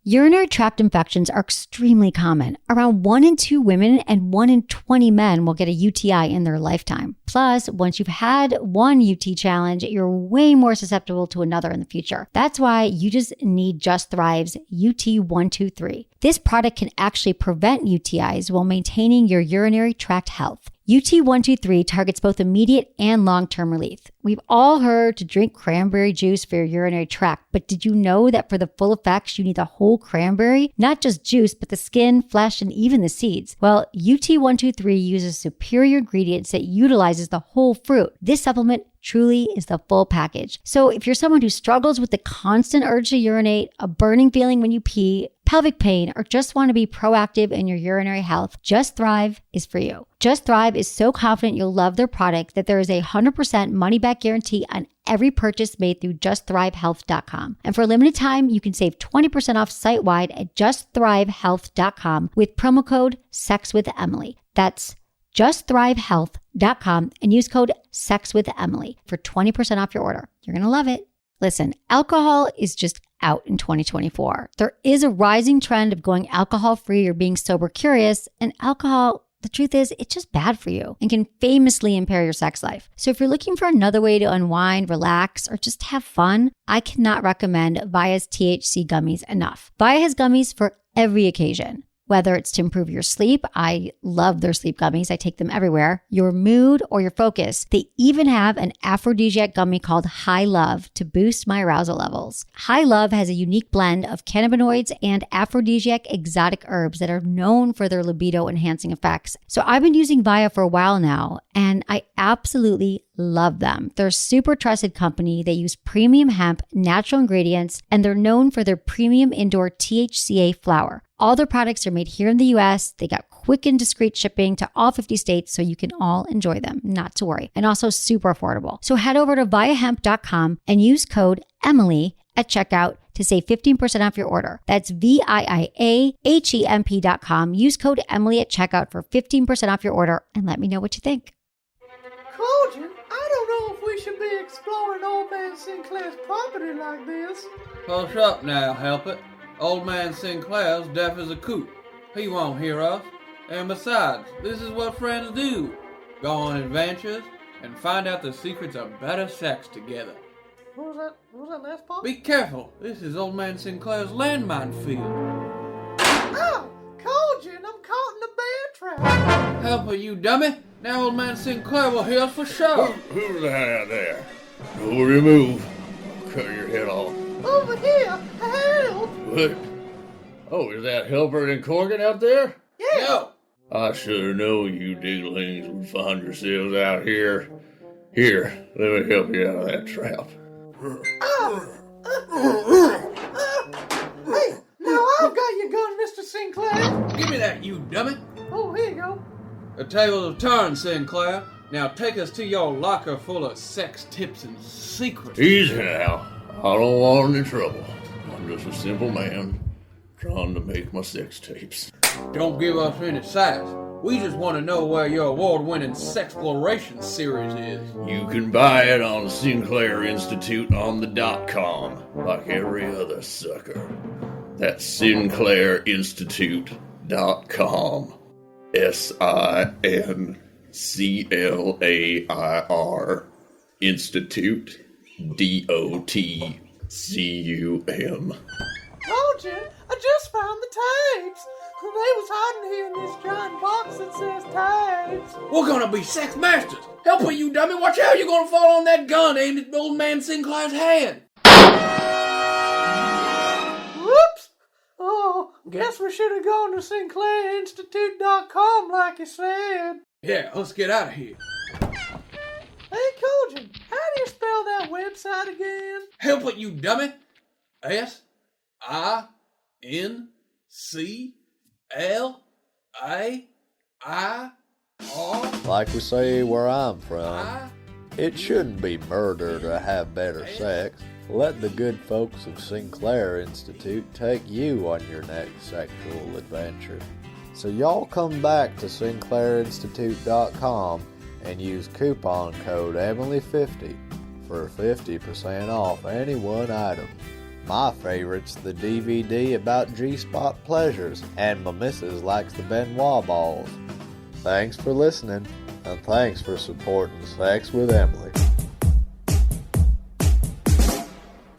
Urinary tract infections are extremely common. Around 1 in 2 women and 1 in 20 men will get a UTI in their lifetime. Plus, once you've had one UT challenge, you're way more susceptible to another in the future. That's why you just need Just Thrive's UT123. This product can actually prevent UTIs while maintaining your urinary tract health. UT123 targets both immediate and long-term relief. We've all heard to drink cranberry juice for your urinary tract, but did you know that for the full effects, you need the whole cranberry? Not just juice, but the skin, flesh, and even the seeds. Well, UT123 uses superior ingredients that utilizes the whole fruit. This supplement truly is the full package. So if you're someone who struggles with the constant urge to urinate, a burning feeling when you pee, pelvic pain, or just want to be proactive in your urinary health, Just Thrive is for you. Just Thrive is so confident you'll love their product that there is a 100% money-back guarantee on every purchase made through justthrivehealth.com. And for a limited time, you can save 20% off site-wide at justthrivehealth.com with promo code SEXWITHEMILY. That's justthrivehealth.com and use code SEXWITHEMILY for 20% off your order. You're going to love it. Listen, alcohol is just out in 2024. There is a rising trend of going alcohol-free or being sober curious, and alcohol, the truth is, it's just bad for you and can famously impair your sex life. So if you're looking for another way to unwind, relax, or just have fun, I cannot recommend Via's THC gummies enough. Via has gummies for every occasion. Whether it's to improve your sleep, I love their sleep gummies, I take them everywhere, your mood, or your focus. They even have an aphrodisiac gummy called High Love to boost my arousal levels. High Love has a unique blend of cannabinoids and aphrodisiac exotic herbs that are known for their libido-enhancing effects. So I've been using Via for a while now, and I absolutely love them. They're a super trusted company. They use premium hemp, natural ingredients, and they're known for their premium indoor THCA flower. All their products are made here in the US. They got quick and discreet shipping to all 50 states, so you can all enjoy them, not to worry. And also super affordable. So head over to viahemp.com and use code Emily at checkout to save 15% off your order. That's VIIAHEMP.com. Use code Emily at checkout for 15% off your order and let me know what you think. Cauldron, I don't know if we should be exploring Old Man Sinclair's property like this. Hush up now, help it. Old Man Sinclair's deaf as a coot. He won't hear us. And besides, this is what friends do. Go on adventures and find out the secrets of better sex together. What was that last part? Be careful. This is Old Man Sinclair's landmine field. Oh, Cauldron, I'm caught in a bear trap. Help her, you dummy. Now Old Man Sinclair will hear us for sure. Who's that out there? No remove. I'll cut your head off. Over here, help! What? Oh, is that Helper and Corgan out there? Yeah. Yo. I should have known you diglings would find yourselves out here. Here, let me help you out of that trap. Hey, now I've got your gun, Mr. Sinclair. Give me that, you dummy. Oh, here you go. The tables have turned, Sinclair. Now take us to your locker full of sex tips and secrets. Easy now. I don't want any trouble. I'm just a simple man trying to make my sex tapes. Don't give us any size. We just want to know where your award-winning Sexploration series is. You can buy it on Sinclair Institute on the .com, like every other sucker. That's SinclairInstitute.com. SINCLAIR Institute. DOTCUM. Cauldron, I just found the tapes. They was hiding here in this giant box that says tapes. We're gonna be sex masters. Help her, you dummy. Watch out, you're gonna fall on that gun aimed at Old Man Sinclair's head. Whoops. Oh, guess we should have gone to SinclairInstitute.com like you said. Yeah, let's get out of here. Hey, Cauldron, how do you spell that website again? Help it, you dummy. SINCLAIR. Like we say where I'm from, it shouldn't be murder to have better sex. Let the good folks of Sinclair Institute take you on your next sexual adventure. So y'all come back to SinclairInstitute.com and use coupon code Emily50 for 50% off any one item. My favorite's the DVD about G-spot pleasures, and my missus likes the Benoit balls. Thanks for listening, and thanks for supporting Sex with Emily.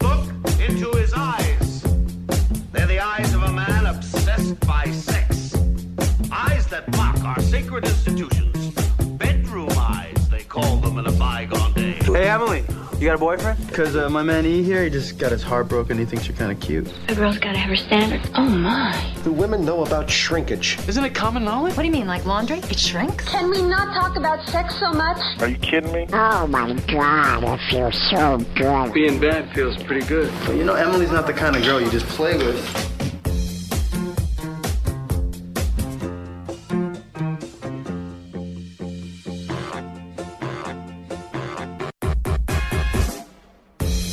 Look into his eyes. They're the eyes of a man obsessed by sex. Eyes that mock our sacred institutions. Bedroom eyes, they call them in a bygone day. Hey, Emily, you got a boyfriend? Because my man E here, he just got his heart broken. He thinks you're kind of cute. A girl's got to have her standards. Oh, my. Do women know about shrinkage? Isn't it common knowledge? What do you mean, like laundry? It shrinks? Can we not talk about sex so much? Are you kidding me? Oh, my God, it feels so good. Being bad feels pretty good. But you know, Emily's not the kind of girl you just play with.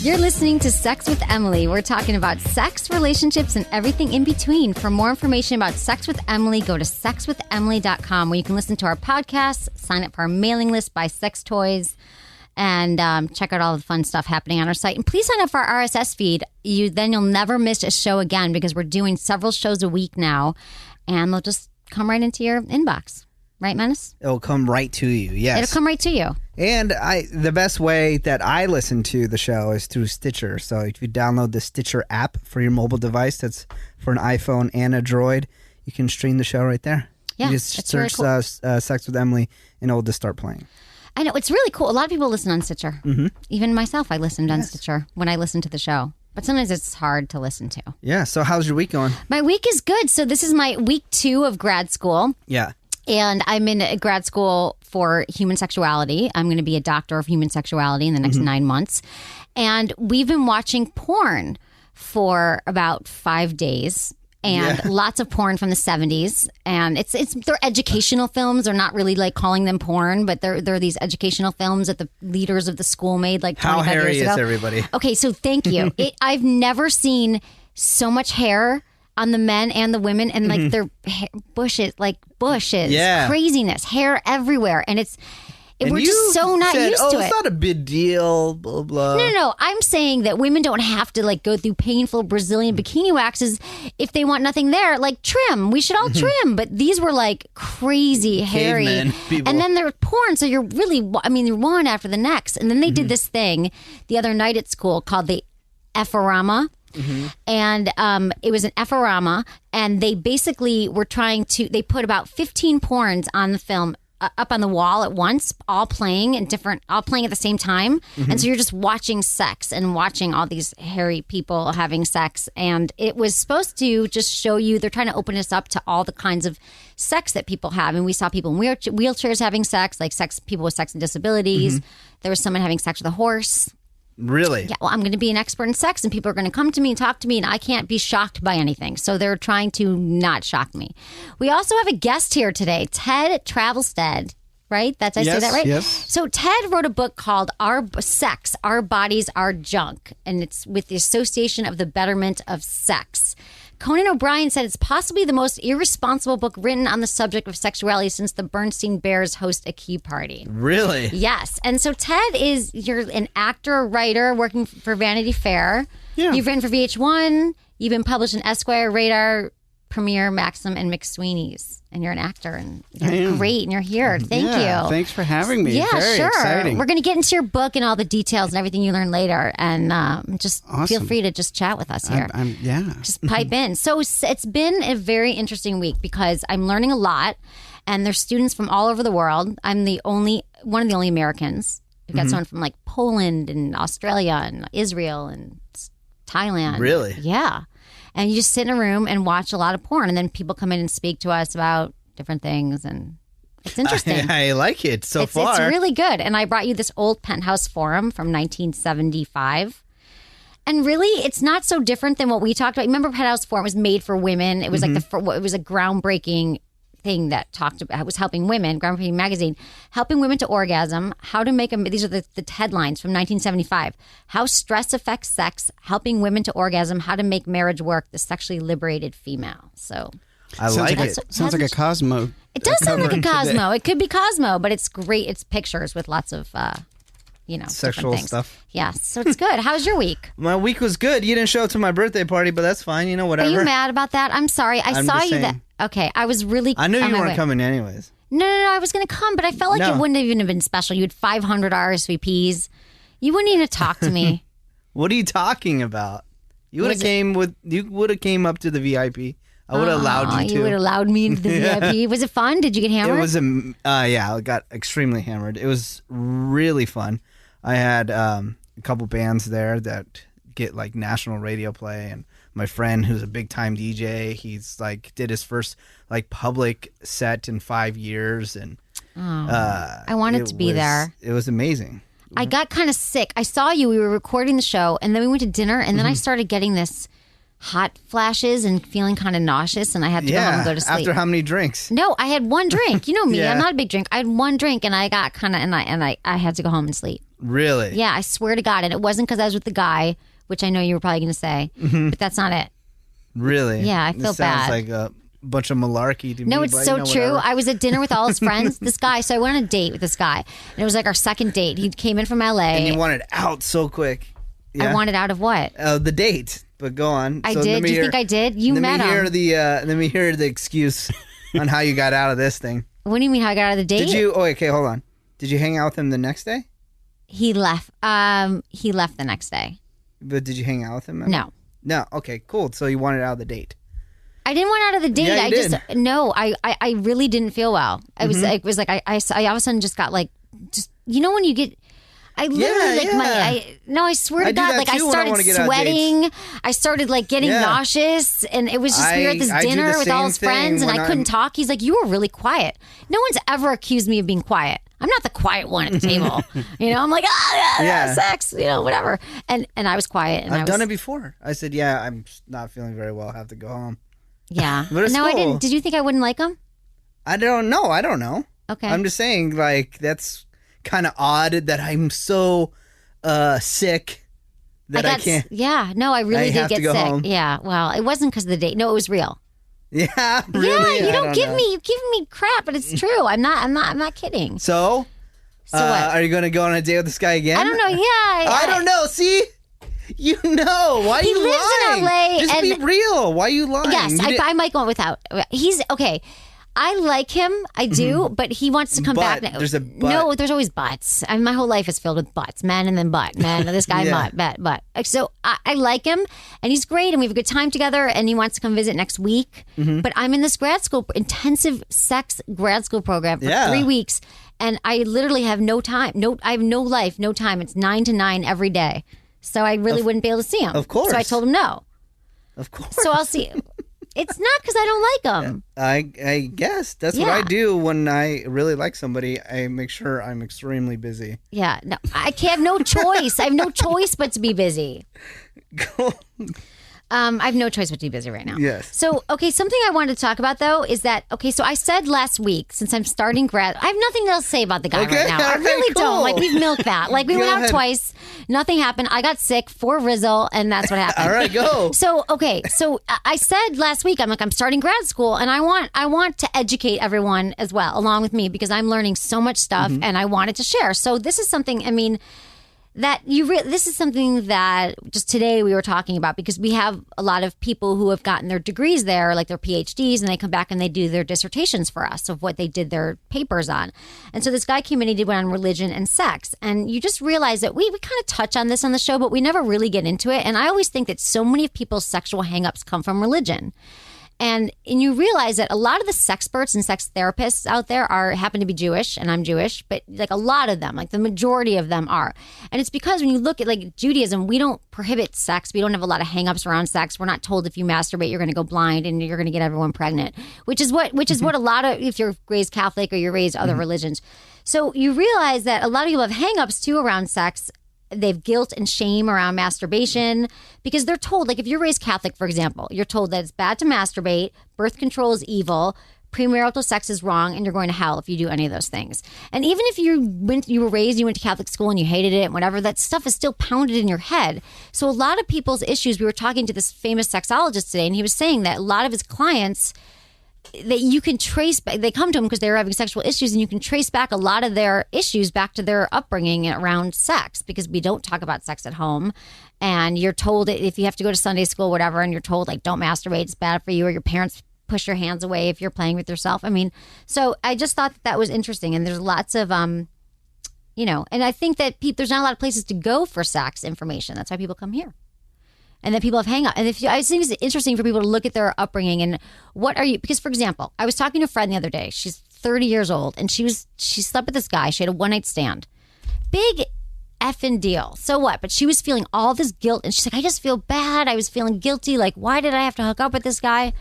You're listening to Sex with Emily. We're talking about sex, relationships, and everything in between. For more information about Sex with Emily, go to sexwithemily.com, where you can listen to our podcasts, sign up for our mailing list, buy sex toys, and check out all the fun stuff happening on our site. And please sign up for our RSS feed. Then you'll never miss a show again, because we're doing several shows a week now, and they'll just come right into your inbox. Right, Menace? It'll come right to you, yes. It'll come right to you. And the best way that I listen to the show is through Stitcher. So if you download the Stitcher app for your mobile device, that's for an iPhone and a Droid, you can stream the show right there. Yeah, you just it's search really cool. Sex with Emily, and it'll just start playing. I know, it's really cool. A lot of people listen on Stitcher. Mm-hmm. Even myself, I listened on Stitcher when I listened to the show. But sometimes it's hard to listen to. Yeah, so how's your week going? My week is good. So this is my week 2 of grad school. Yeah. And I'm in a grad school for human sexuality. I'm going to be a doctor of human sexuality in the next 9 months. And we've been watching porn for about 5 days. And lots of porn from the 70s. And they're educational films. They're not really like calling them porn, but they're these educational films that the leaders of the school made like 25 years ago. How hairy is everybody? Okay, so thank you. I've never seen so much hair on the men and the women, and like their bushes, craziness, hair everywhere, and we're just so not used to it. It's not a big deal, blah blah. No. I'm saying that women don't have to like go through painful Brazilian bikini waxes if they want nothing there. Like trim, we should all trim, but these were like crazy, hairy, and then they're porn. So you're one after the next, and then they did this thing the other night at school called the Efforama. Mm-hmm. And it was an Efforama, and they basically were they put about 15 porns on the film up on the wall at once, all playing at the same time. Mm-hmm. And so you're just watching sex and watching all these hairy people having sex. And it was supposed to just show you, they're trying to open us up to all the kinds of sex that people have. And we saw people in wheelchairs having sex, like people with sex and disabilities. Mm-hmm. There was someone having sex with a horse. Really? Yeah, well, I'm going to be an expert in sex, and people are going to come to me and talk to me, and I can't be shocked by anything. So they're trying to not shock me. We also have a guest here today, Ted Travelstead, right? Say that right? Yes. So Ted wrote a book called Our Sex, Our Bodies, Our Junk, and it's with the Association of the Betterment of Sex. Conan O'Brien said it's possibly the most irresponsible book written on the subject of sexuality since the Bernstein Bears host a key party. Really? Yes. And so Ted you're an actor, writer, working for Vanity Fair. Yeah. You've written for VH1. You've been published in Esquire, Radar, Premiere, Maxim, and McSweeney's. And you're an actor, and you're great, and you're here. Thank you. Thanks for having me. Yeah, Very sure. exciting. We're going to get into your book and all the details and everything you learn later. And just awesome. Feel free to just chat with us here. Just pipe in. So it's been a very interesting week because I'm learning a lot, and there's students from all over the world. I'm one of the only Americans. We've got someone from like Poland and Australia and Israel and Thailand. Really? Yeah. And you just sit in a room and watch a lot of porn, and then people come in and speak to us about different things, and it's interesting. I like it so far. It's really good. And I brought you this old Penthouse forum from 1975. And really, it's not so different than what we talked about. Remember, Penthouse forum was made for women. It was like it was a groundbreaking thing that was helping women, groundbreaking magazine, helping women to orgasm, how to make them. These are the headlines from 1975. How stress affects sex, helping women to orgasm, how to make marriage work, the sexually liberated female. So I like it. Sounds like a Cosmo. It does sound like a Cosmo. It could be Cosmo, but it's great. It's pictures with lots of sexual different things. stuff. Yes. So it's good. How's your week? My week was good. You didn't show up to my birthday party, but that's fine. Whatever. Are you mad about that? I'm sorry. I I'm saw just you saying. Okay. I was really. I knew on you my weren't way. coming anyways. No. I was going to come, but I felt like it wouldn't have even been special. You had 500 RSVPs. You wouldn't even talk to me. What are you talking about? You would have came up to the VIP. I would have allowed you to. You would have allowed me into the VIP. Was it fun? Did you get hammered? It was I got extremely hammered. It was really fun. I had a couple bands there that get like national radio play, and my friend who's a big time DJ, he's like did his first like public set in 5 years, and I wanted to be there. It was amazing. I got kind of sick. I saw you. We were recording the show, and then we went to dinner, and then I started getting this hot flashes and feeling kind of nauseous, and I had to go home and go to sleep. After how many drinks? No, I had one drink. You know me. Yeah. I'm not a big drink. I had one drink, and I got kind of, and I had to go home and sleep. Really? Yeah, I swear to God. And it wasn't because I was with the guy, which I know you were probably going to say, but that's not it. Really? Yeah, I feel this bad. Sounds like a bunch of malarkey to me. No, it's so true. Whatever. I was at dinner with all his friends. This guy, so I went on a date with this guy, and it was like our second date. He came in from LA. And you wanted out so quick. Yeah? I wanted out of what? The date. But go on. I did. Do you think I did? You met him. Let me hear the excuse on how you got out of this thing. What do you mean how I got out of the date? Did you? Oh, okay, hold on. Did you hang out with him the next day? He left. He left the next day. But did you hang out with him? No. No. Okay, cool. So you wanted out of the date. I didn't want out of the date. Yeah, you did. I really didn't feel well. I was it was like I all of a sudden just got like when you get. I literally I swear to God, like I started sweating. I started like getting nauseous, and it was just we were at this dinner with all his friends, and I couldn't talk. He's like, "You were really quiet." No one's ever accused me of being quiet. I'm not the quiet one at the table. I'm like, sex, whatever. And I was quiet. And I've done it before. I said, yeah, I'm not feeling very well. I have to go home. Yeah. But it's no, cool. I didn't. Did you think I wouldn't like him? I don't know. Okay. I'm just saying, like, that's kind of odd that I'm so sick that I can't. Yeah, no, I really did get sick. Home. Yeah, well, it wasn't because of the date. No, it was real. Yeah, really. Yeah, you're giving me crap, but it's true. I'm not kidding. So what? Are you going to go on a date with this guy again? I don't know. Yeah, I don't know. See. You know. Why are you lying? He lives in LA. Just be real. Why are you lying? Yes, I might go without. He's okay. I like him. I do, but he wants to come back. There's a but. No, there's always buts. My whole life is filled with buts. Men and then butt. Men, this guy, butt. So I like him, and he's great, and we have a good time together, and he wants to come visit next week. But I'm in this intensive sex grad school program for 3 weeks, and I literally have no time. I have no life, no time. It's 9 to 9 every day. So I really wouldn't be able to see him. Of course. So I told him no. Of course. So I'll see. It's not because I don't like him. I guess that's what I do when I really like somebody. I make sure I'm extremely busy. Yeah, no, I have no choice. I have no choice but to be busy. I have no choice but to be busy right now. Yes. So, okay, something I wanted to talk about, though, is that, so I said last week, since I'm starting grad, I have nothing else to say about the guy right now. I really don't. Like, we've milked that. Like, we went out twice. Nothing happened. I got sick for Rizzle, and that's what happened. All right, go. So I said last week, I'm starting grad school, and I want to educate everyone as well, along with me, because I'm learning so much stuff, and I wanted to share. So this is something, this is something that just today we were talking about, because we have a lot of people who have gotten their degrees there, like their PhDs, and they come back and they do their dissertations for us of what they did their papers on. And so this guy came in, he did one on religion and sex. And you just realize that we kind of touch on this on the show, but we never really get into it. And I always think that so many of people's sexual hangups come from religion. And you realize that a lot of the sexperts and sex therapists out there happen to be Jewish, and I'm Jewish, but like a lot of them, like the majority of them are. And it's because when you look at like Judaism, we don't prohibit sex. We don't have a lot of hangups around sex. We're not told if you masturbate, you're going to go blind and you're going to get everyone pregnant, which is what a lot of, if you're raised Catholic or you're raised other religions. So you realize that a lot of people have hangups too around sex. They've guilt and shame around masturbation because they're told, like if you're raised Catholic, for example, you're told that it's bad to masturbate, birth control is evil, premarital sex is wrong, and you're going to hell if you do any of those things. And even if you went to Catholic school and you hated it and whatever, that stuff is still pounded in your head. So a lot of people's issues, we were talking to this famous sexologist today, and he was saying that a lot of his clients, that you can trace back. They come to them because they're having sexual issues, and you can trace back a lot of their issues back to their upbringing around sex, because we don't talk about sex at home. And you're told that if you have to go to Sunday school, whatever, and you're told like don't masturbate, it's bad for you, or your parents push your hands away if you're playing with yourself. I mean, so I just thought that was interesting. And there's lots of, and I think that there's not a lot of places to go for sex information. That's why people come here. And then people have hang out. And I think it's interesting for people to look at their upbringing and because for example, I was talking to a friend the other day. She's 30 years old, and she slept with this guy. She had a one-night stand. Big effing deal. So what? But she was feeling all this guilt, and she's like, I just feel bad. I was feeling guilty. Like, why did I have to hook up with this guy?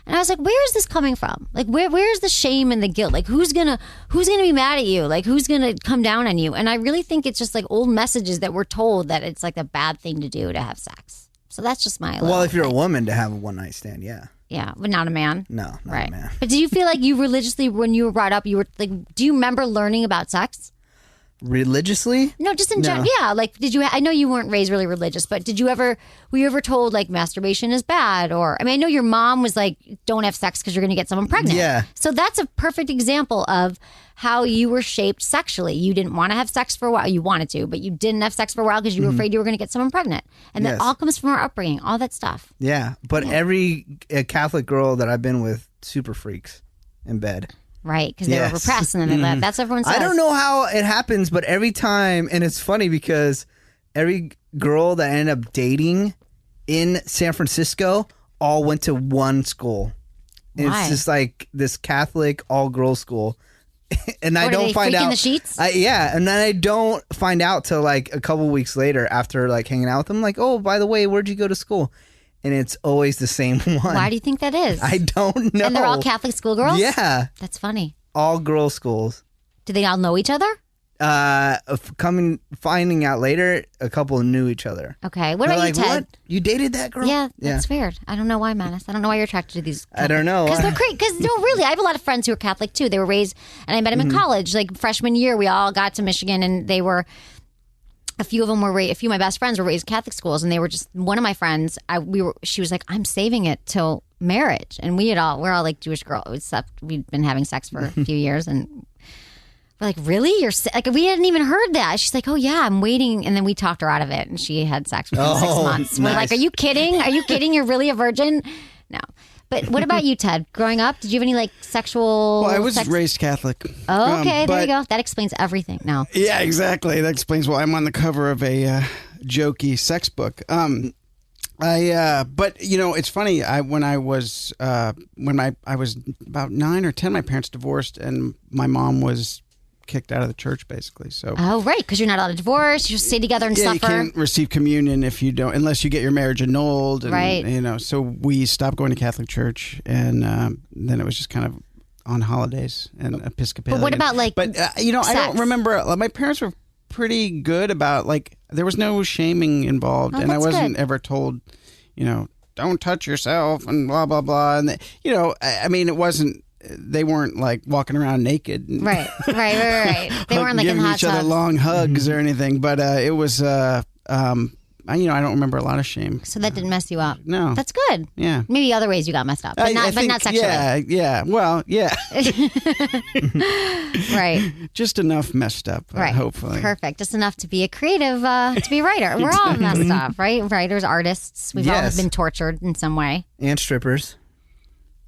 And I was like, where is this coming from? Like, where's the shame and the guilt? Like, who's gonna be mad at you? Like, who's gonna come down on you? And I really think it's just like old messages that we're told that it's like a bad thing to do to have sex. So that's just my. Well, if you're a woman to have a one night stand, yeah. Yeah, but not a man. No, not a man. But do you feel like you religiously, when you were brought up, you were like, do you remember learning about sex? Religiously? No, just in general. Yeah, like I know you weren't raised really religious, but were you ever told like masturbation is bad? Or, I mean, I know your mom was like, don't have sex because you're going to get someone pregnant. Yeah. So that's a perfect example of how you were shaped sexually. You didn't want to have sex for a while. You wanted to, but you didn't have sex for a while because you were afraid you were going to get someone pregnant. And that all comes from our upbringing, all that stuff. Yeah, but every Catholic girl that I've been with, super freaks in bed. Right, because they were repressed and then they left. That's what everyone says. I don't know how it happens, but every time, and it's funny because every girl that I ended up dating in San Francisco all went to one school. And Why? it's just like this Catholic all-girls school. And I What, don't are they find freaking out. the sheets? And then I don't find out till like a couple weeks later after like hanging out with them. Like, oh, by the way, where'd you go to school? And it's always the same one. Why do you think that is? I don't know. And they're all Catholic schoolgirls? Yeah. That's funny. All girls schools. Do they all know each other? Finding out later, a couple knew each other. Okay. What They're about like, you, Ted? What? You dated that girl? Yeah, that's weird. I don't know why, Manus. I don't know why you're attracted to these. I don't know. Because they're crazy. Because no, really, I have a lot of friends who are Catholic too. They were raised, and I met them in college. Like freshman year, we all got to Michigan, and they were. A few of them were a few of my best friends were raised Catholic schools, and they were just one of my friends. She was like, I'm saving it till marriage, and we're all like Jewish girls. We'd been having sex for a few years, and we're like, really? You're like, we hadn't even heard that. She's like, oh yeah, I'm waiting, and then we talked her out of it, and she had sex within 6 months. We're like, are you kidding? Are you kidding? You're really a virgin? No. But what about you, Ted? Growing up, did you have any like sexual? Well, I was raised Catholic. Oh, okay, there you go. That explains everything. No. Yeah, exactly. That explains why I'm on the cover of a jokey sex book. But it's funny. When I was about 9 or 10, my parents divorced, and my mom was kicked out of the church, basically. So right, because you're not allowed to divorce. You just stay together and suffer. You can't receive communion if you don't, unless you get your marriage annulled. And, right. So we stopped going to Catholic church, and then it was just kind of on holidays and Episcopalian. But what about like? But I don't remember. My parents were pretty good about like there was no shaming involved, and I wasn't ever told, don't touch yourself and blah blah blah. And it wasn't. They weren't like walking around naked. And right. They weren't like giving in hot each other tubs. long hugs or anything. But it was, I don't remember a lot of shame. So that didn't mess you up. No, that's good. Yeah, maybe other ways you got messed up, but not sexually. Yeah. Well, yeah. Right. Just enough messed up. Right. Hopefully. Perfect. Just enough to be a creative, to be a writer. We're all messed up, right? Writers, artists. We've all been tortured in some way. And strippers.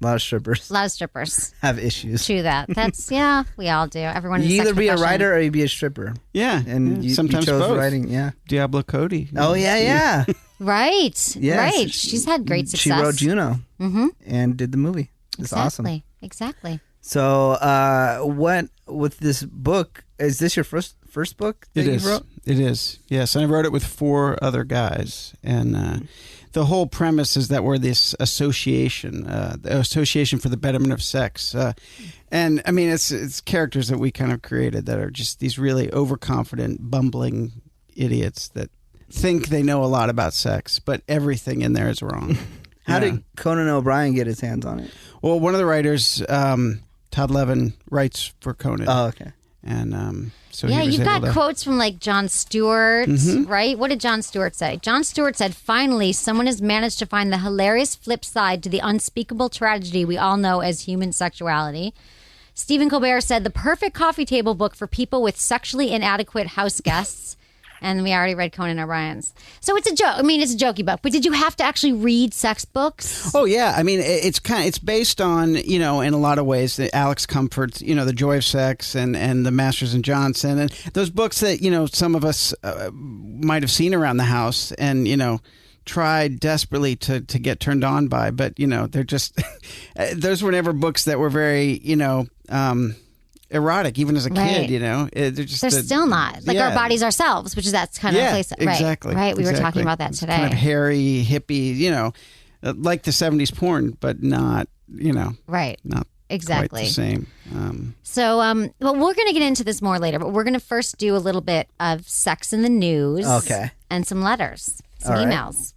A lot of strippers have issues. True that. That's we all do. Everyone. You either be a writer or you be a stripper. Yeah, and you sometimes chose both. writing. Yeah, Diablo Cody. Oh yeah. Right. Yes. Right. She's had great success. She wrote Juno. And did the movie. It's awesome. Exactly. So, what with this book? Is this your first book that you wrote? It is. Yes, and I wrote it with 4 other guys, and. The whole premise is that we're this association, the Association for the Betterment of Sex. And I mean, it's characters that we kind of created that are just these really overconfident, bumbling idiots that think they know a lot about sex, but everything in there is wrong. How did Conan O'Brien get his hands on it? Well, one of the writers, Todd Levin, writes for Conan. Oh, okay. And so yeah, he was you've able got to, quotes from like Jon Stewart, right? What did Jon Stewart say? Jon Stewart said, "Finally, someone has managed to find the hilarious flip side to the unspeakable tragedy we all know as human sexuality." Stephen Colbert said, "The perfect coffee table book for people with sexually inadequate house guests." And we already read Conan O'Brien's. So it's a joke. I mean, it's a jokey book. But did you have to actually read sex books? Oh yeah, I mean it's based on, in a lot of ways, the Alex Comfort's, The Joy of Sex and the Masters and Johnson, and those books that some of us might have seen around the house and tried desperately to get turned on by, but they're just those were never books that were very erotic, even as a kid. They're still not like our bodies ourselves, which is that's kind of the place. Exactly. Right. We were talking about that today. Kind of hairy, hippie, like the 70s porn, but not, right. Not exactly quite the same. Well, we're going to get into this more later, but we're going to first do a little bit of sex in the news. Okay. And some letters, some All right. emails.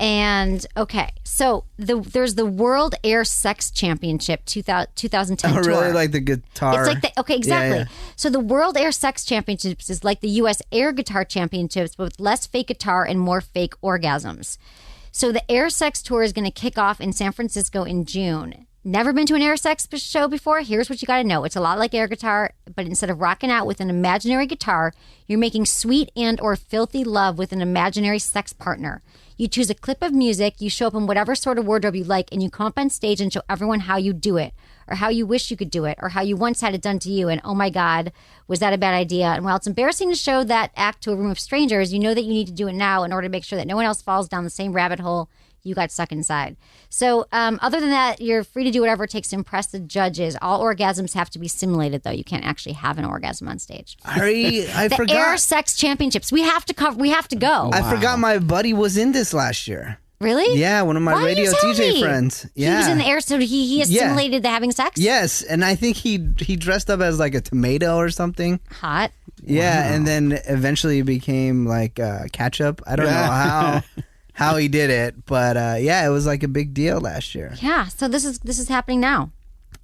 And okay, so there's the World Air Sex Championship 2010 Oh, tour. really? Like the guitar? It's like okay, exactly. Yeah. So the World Air Sex Championships is like the U.S. Air Guitar Championships, but with less fake guitar and more fake orgasms. So the Air Sex Tour is going to kick off in San Francisco in June. Never been to an air sex show before? Here's what you got to know. It's a lot like air guitar, but instead of rocking out with an imaginary guitar, you're making sweet and or filthy love with an imaginary sex partner. You choose a clip of music, you show up in whatever sort of wardrobe you like, and you come up on stage and show everyone how you do it, or how you wish you could do it, or how you once had it done to you, and oh my God, was that a bad idea? And while it's embarrassing to show that act to a room of strangers, you know that you need to do it now in order to make sure that no one else falls down the same rabbit hole you got stuck inside. So other than that, you're free to do whatever it takes to impress the judges. All orgasms have to be simulated, though. You can't actually have an orgasm on stage. I the forgot. Air Sex Championships. We have to go. I forgot my buddy was in this last year. Really? Yeah, one of my Why didn't radio you tell DJ me? friends. Yeah. He was in the air, so he assimilated the having sex? Yes, and I think he dressed up as like a tomato or something. Hot. Yeah, and then eventually became like ketchup. I don't know how he did it, but it was like a big deal last year. Yeah, so this is happening now.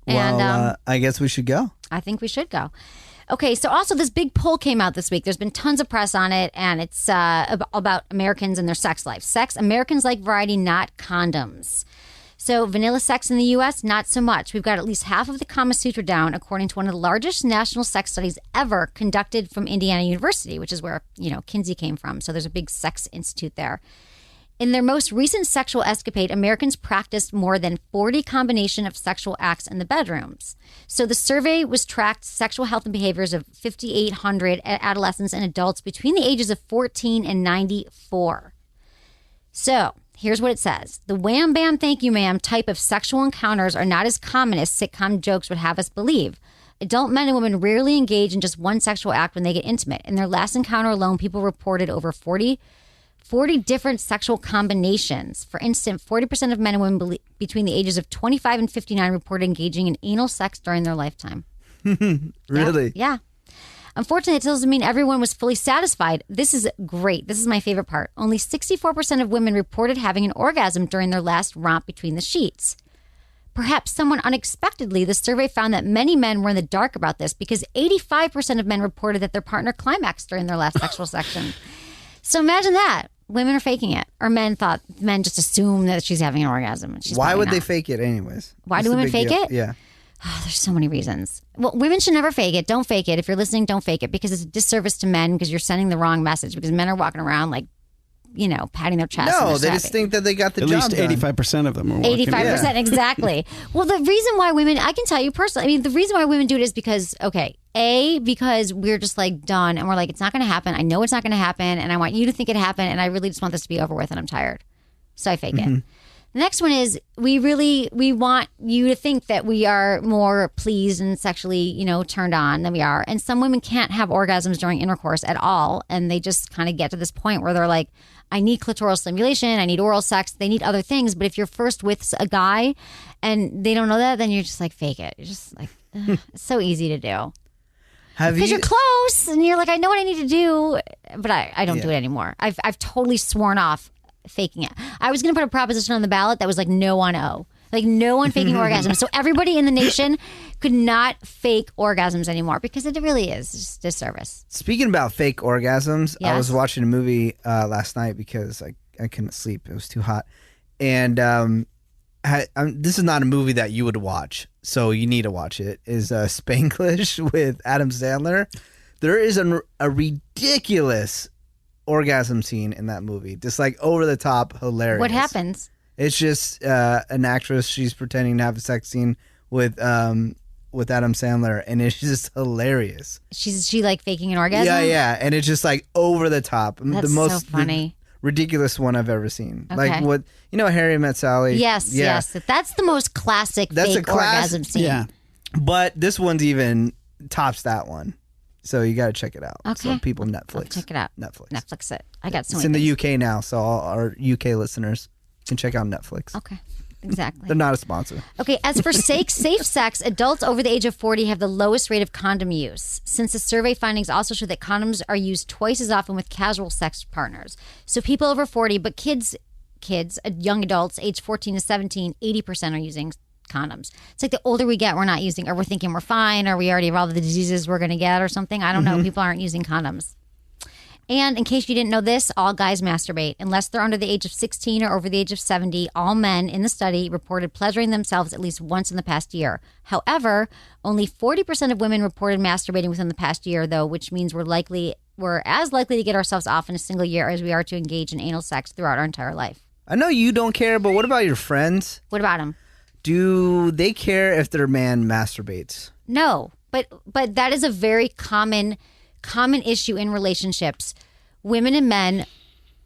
Well, And I guess we should go. I think we should go. Okay, so also this big poll came out this week. There's been tons of press on it, and it's about Americans and their sex life. Americans like variety, not condoms. So vanilla sex in the U.S., not so much. We've got at least half of the Kama Sutra down, according to one of the largest national sex studies ever conducted from Indiana University, which is where, Kinsey came from. So there's a big sex institute there. In their most recent sexual escapade, Americans practiced more than 40 combination of sexual acts in the bedrooms. So the survey was tracked sexual health and behaviors of 5,800 adolescents and adults between the ages of 14 and 94. So here's what it says. The wham, bam, thank you, ma'am type of sexual encounters are not as common as sitcom jokes would have us believe. Adult men and women rarely engage in just one sexual act when they get intimate. In their last encounter alone, people reported over 40 different sexual combinations. For instance, 40% of men and women between the ages of 25 and 59 reported engaging in anal sex during their lifetime. Really? Yeah. Unfortunately, it doesn't mean everyone was fully satisfied. This is great. This is my favorite part. Only 64% of women reported having an orgasm during their last romp between the sheets. Perhaps somewhat unexpectedly, the survey found that many men were in the dark about this because 85% of men reported that their partner climaxed during their last sexual section. So imagine that. Women are faking it. Or men just assume that she's having an orgasm. And she's Why would not. they fake it anyways? Why What's do the women big fake deal? it? Yeah. Oh, there's so many reasons. Well, women should never fake it. Don't fake it. If you're listening, don't fake it because it's a disservice to men because you're sending the wrong message because men are walking around like, patting their chest. No, and they they're just think that they got the At job least done. 85% of them are 85%, exactly. Well, the reason why women, I can tell you personally, the reason why women do it is because, because we're just like done and we're like, it's not going to happen. I know it's not going to happen and I want you to think it happened and I really just want this to be over with and I'm tired. So I fake it. The next one is we want you to think that we are more pleased and sexually, turned on than we are. And some women can't have orgasms during intercourse at all. And they just kind of get to this point where they're like, I need clitoral stimulation. I need oral sex. They need other things. But if you're first with a guy and they don't know that, then you're just like, fake it. You're just like, it's so easy to do. Because you're close and you're like, I know what I need to do. But I don't do it anymore. I've totally sworn off faking it. I was going to put a proposition on the ballot that was like no on O. Like no one faking orgasms. So everybody in the nation could not fake orgasms anymore because it really is just disservice. Speaking about fake orgasms, Yes. I was watching a movie last night because I couldn't sleep. It was too hot. And this is not a movie that you would watch, so you need to watch it, is Spanglish with Adam Sandler. There is a ridiculous orgasm scene in that movie. Just like over the top, hilarious. What happens? It's just an actress. She's pretending to have a sex scene with Adam Sandler, and it's just hilarious. She like faking an orgasm? Yeah, and it's just like over the top. That's the most so funny. Ridiculous one I've ever seen. Okay. Like what Harry Met Sally. Yes. That's the most classic fake orgasm scene. Yeah, but this one's even tops that one. So you got to check it out. Okay. So people, Netflix. I'll check it out. Netflix it. I got so It's many in things. the UK now, so all our UK listeners can check out Netflix. Okay. Exactly. They're not a sponsor. Okay, as for safe sex, adults over the age of 40 have the lowest rate of condom use, since the survey findings also show that condoms are used twice as often with casual sex partners. So people over 40, but kids, young adults, age 14 to 17, 80% are using condoms. It's like the older we get, we're not using, or we're thinking we're fine, or we already have all the diseases we're going to get or something. I don't know. People aren't using condoms. And in case you didn't know this, all guys masturbate. Unless they're under the age of 16 or over the age of 70, all men in the study reported pleasuring themselves at least once in the past year. However, only 40% of women reported masturbating within the past year, though, which means we're as likely to get ourselves off in a single year as we are to engage in anal sex throughout our entire life. I know you don't care, but what about your friends? What about them? Do they care if their man masturbates? No, but that is a very common issue in relationships. Women and men,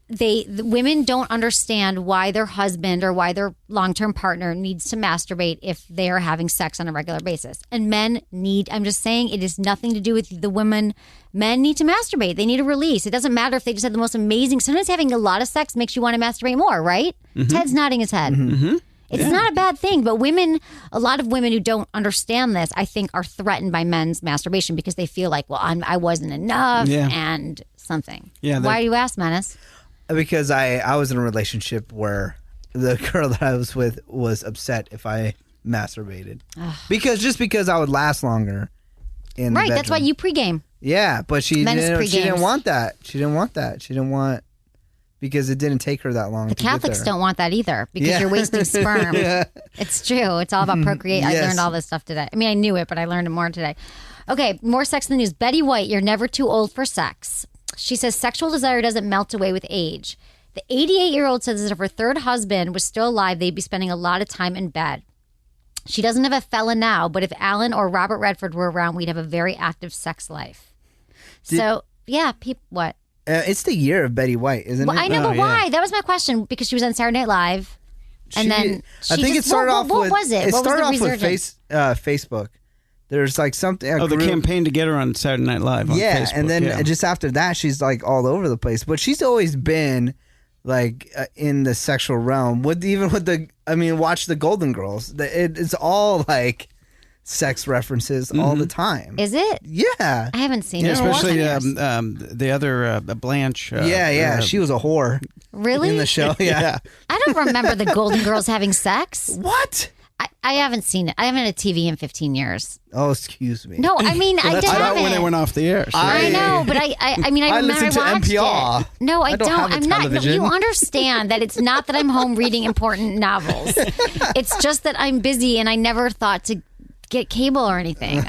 the women don't understand why their husband or why their long-term partner needs to masturbate if they are having sex on a regular basis. And I'm just saying, it is nothing to do with the women. Men need to masturbate. They need a release. It doesn't matter if they just had the most amazing, sometimes having a lot of sex makes you want to masturbate more, right? Ted's nodding his head. It's not a bad thing, but a lot of women who don't understand this, I think, are threatened by men's masturbation because they feel like, well, I wasn't enough and something. Yeah. Why do you ask, Menace? Because I was in a relationship where the girl that I was with was upset if I masturbated. Because I would last longer in the bedroom. That's why you pregame. Yeah, but she didn't want that. She didn't want because it didn't take her that long. The Catholics don't want that either because you're wasting sperm. It's true. It's all about procreate. Yes. I learned all this stuff today. I mean, I knew it, but I learned it more today. Okay, more sex in the news. Betty White, you're never too old for sex. She says sexual desire doesn't melt away with age. The 88-year-old says that if her third husband was still alive, they'd be spending a lot of time in bed. She doesn't have a fella now, but if Alan or Robert Redford were around, we'd have a very active sex life. What? It's the year of Betty White, isn't it? I know, but why? That was my question because she was on Saturday Night Live, and then I think it started off with. What was it? It What started was the off with Facebook. There's like something. The campaign to get her on Saturday Night Live on Facebook. And then just after that, she's like all over the place. But she's always been like in the sexual realm. Watch the Golden Girls. It's all like sex references all the time. Is it? Yeah, I haven't seen it. Especially the other Blanche. She was a whore. Really? In the show, yeah. I don't remember the Golden Girls having sex. What? I haven't seen it. I haven't had a TV in 15 years. Oh, excuse me. No, I mean, I That's haven't. about when it went off the air. So. I know, but I remember listen to I watched NPR. it. No, I don't have a I'm not. No, television. you understand that it's not that I'm home reading important novels. It's just that I'm busy and I never thought to get cable or anything.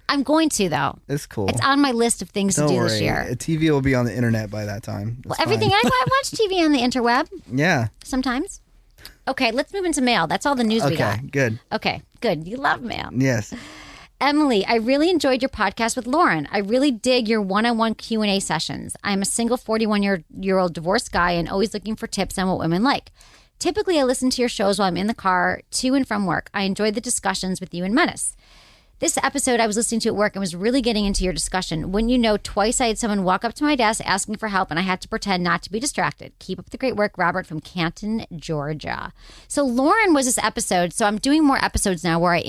I'm going to though. It's cool. It's on my list of things to do this year. TV will be on the internet by that time. Well, everything. I watch TV on the interweb. Yeah. Sometimes. Okay, let's move into mail. That's all the news we got. Okay, good. Okay, good. You love mail. Yes. Emily, I really enjoyed your podcast with Lauren. I really dig your one-on-one Q&A sessions. I'm a single 41-year-old divorced guy and always looking for tips on what women like. Typically, I listen to your shows while I'm in the car to and from work. I enjoyed the discussions with you and Menace. This episode I was listening to at work and was really getting into your discussion. Wouldn't you know, twice I had someone walk up to my desk asking for help and I had to pretend not to be distracted. Keep up the great work, Robert from Canton, Georgia. So Lauren was this episode. So I'm doing more episodes now where I'm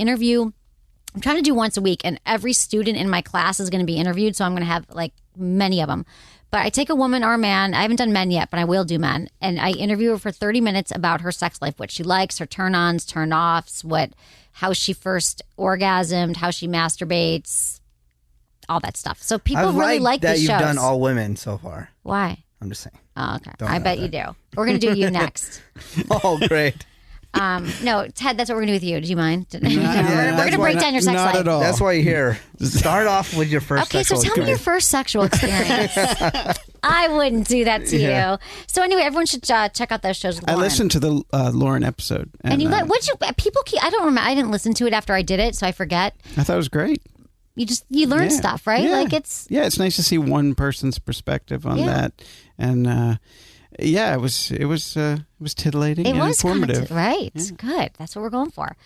trying to do once a week and every student in my class is going to be interviewed. So I'm going to have like many of them. But I take a woman or a man. I haven't done men yet, but I will do men. And I interview her for 30 minutes about her sex life, what she likes, her turn-ons, turn-offs, how she first orgasmed, how she masturbates, all that stuff. So people really like that these you've shows. done all women so far. Why? I'm just saying. Oh, okay. I bet you do. We're going to do you next. Oh, great. No, Ted, that's what we're going to do with you. Do you mind? We're Yeah, going to break down your sex not life. at all. That's why you're here. Start off with your first Okay, so sexual tell me your experience. first sexual experience. I wouldn't do that to you. So anyway, everyone should check out those shows with I Lauren. listened to the Lauren episode. And you people keep, I don't remember, I didn't listen to it after I did it, so I forget. I thought it was great. You learn stuff, right? Yeah. Like it's nice to see one person's perspective on that. And it was titillating and informative. Right. Yeah. Good. That's what we're going for.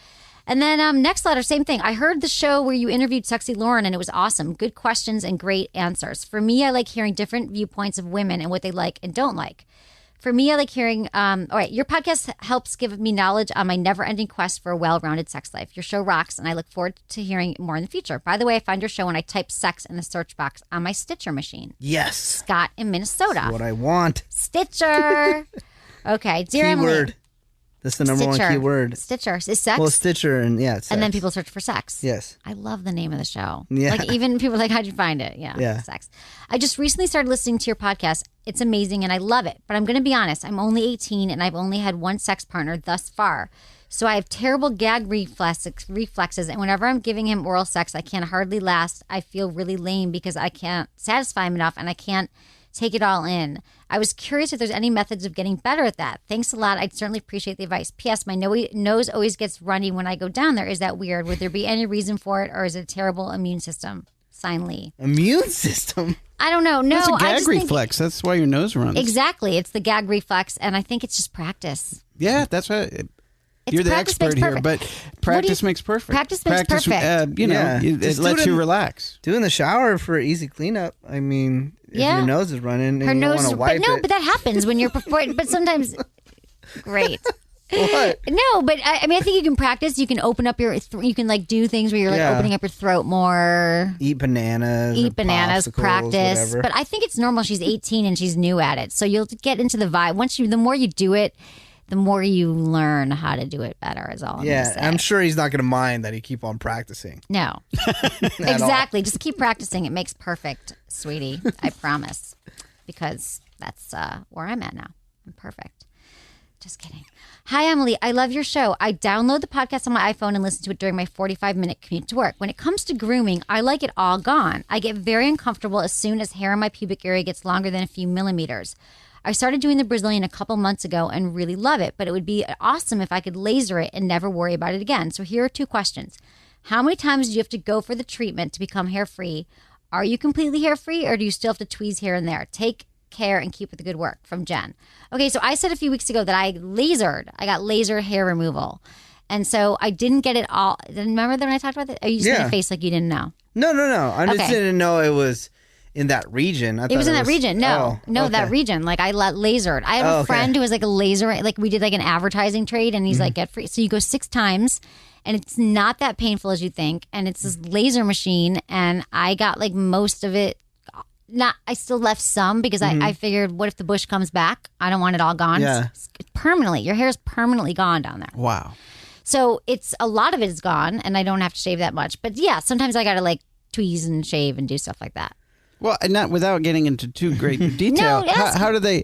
And then next letter, same thing. I heard the show where you interviewed Sexy Lauren, and it was awesome. Good questions and great answers. For me, I like hearing different viewpoints of women and what they like and don't like. For me, I like hearing, all right, your podcast helps give me knowledge on my never-ending quest for a well-rounded sex life. Your show rocks, and I look forward to hearing more in the future. By the way, I find your show when I type sex in the search box on my Stitcher machine. Yes. Scott in Minnesota. That's what I want. Stitcher. Okay, dear Emily. Keyword. That's the number one keyword. Stitcher. Is sex? Well, Stitcher and it's sex. And then people search for sex. Yes. I love the name of the show. Yeah. Like even people are like, how'd you find it? Yeah. Sex. I just recently started listening to your podcast. It's amazing and I love it. But I'm going to be honest. I'm only 18 and I've only had one sex partner thus far. So I have terrible gag reflexes. And whenever I'm giving him oral sex, I can hardly last. I feel really lame because I can't satisfy him enough and I can't take it all in. I was curious if there's any methods of getting better at that. Thanks a lot. I'd certainly appreciate the advice. P.S. My nose always gets runny when I go down there. Is that weird? Would there be any reason for it, or is it a terrible immune system? Sign Lee. Immune system? I don't know. No, That's a I gag just reflex. That's why your nose runs. Exactly. It's the gag reflex, and I think it's just practice. Yeah, that's what... You're the expert here, but practice makes perfect. Practice makes perfect. It lets you relax. Do in the shower for easy cleanup. I mean, if your nose is running and you want to wipe it. But that happens when you're performing. But sometimes, great. What? No, but I mean, I think you can practice. You can open up you can like do things where you're like opening up your throat more. Eat bananas, practice. Whatever. But I think it's normal. She's 18 and she's new at it. So you'll get into the vibe. The more you do it, the more you learn how to do it better is all I'm going to say. I'm sure he's not going to mind that he keep on practicing. No. Exactly. Just keep practicing. It makes perfect, sweetie. I promise. Because that's where I'm at now. I'm perfect. Just kidding. Hi, Emily. I love your show. I download the podcast on my iPhone and listen to it during my 45-minute commute to work. When it comes to grooming, I like it all gone. I get very uncomfortable as soon as hair in my pubic area gets longer than a few millimeters. I started doing the Brazilian a couple months ago and really love it, but it would be awesome if I could laser it and never worry about it again. So here are 2 questions. How many times do you have to go for the treatment to become hair-free? Are you completely hair-free, or do you still have to tweeze here and there? Take care and keep with the good work. From Jen. Okay, so I said a few weeks ago that I got laser hair removal. And so I didn't get it all. Remember that when I talked about that? Oh, you just made a face like you didn't know. No. I just didn't know it was in that region. It was in that region. No, that region. Like I lasered. I have a friend who was like a laser. Like we did like an advertising trade, and he's like, get free. So you go 6 times, and it's not that painful as you think. And it's this laser machine, and I got like most of it. I still left some because I figured, what if the bush comes back? I don't want it all gone. Yeah. It's permanently. Your hair is permanently gone down there. Wow. So a lot of it is gone, and I don't have to shave that much. But yeah, sometimes I got to like tweeze and shave and do stuff like that. Well, not without getting into too great detail. How do they?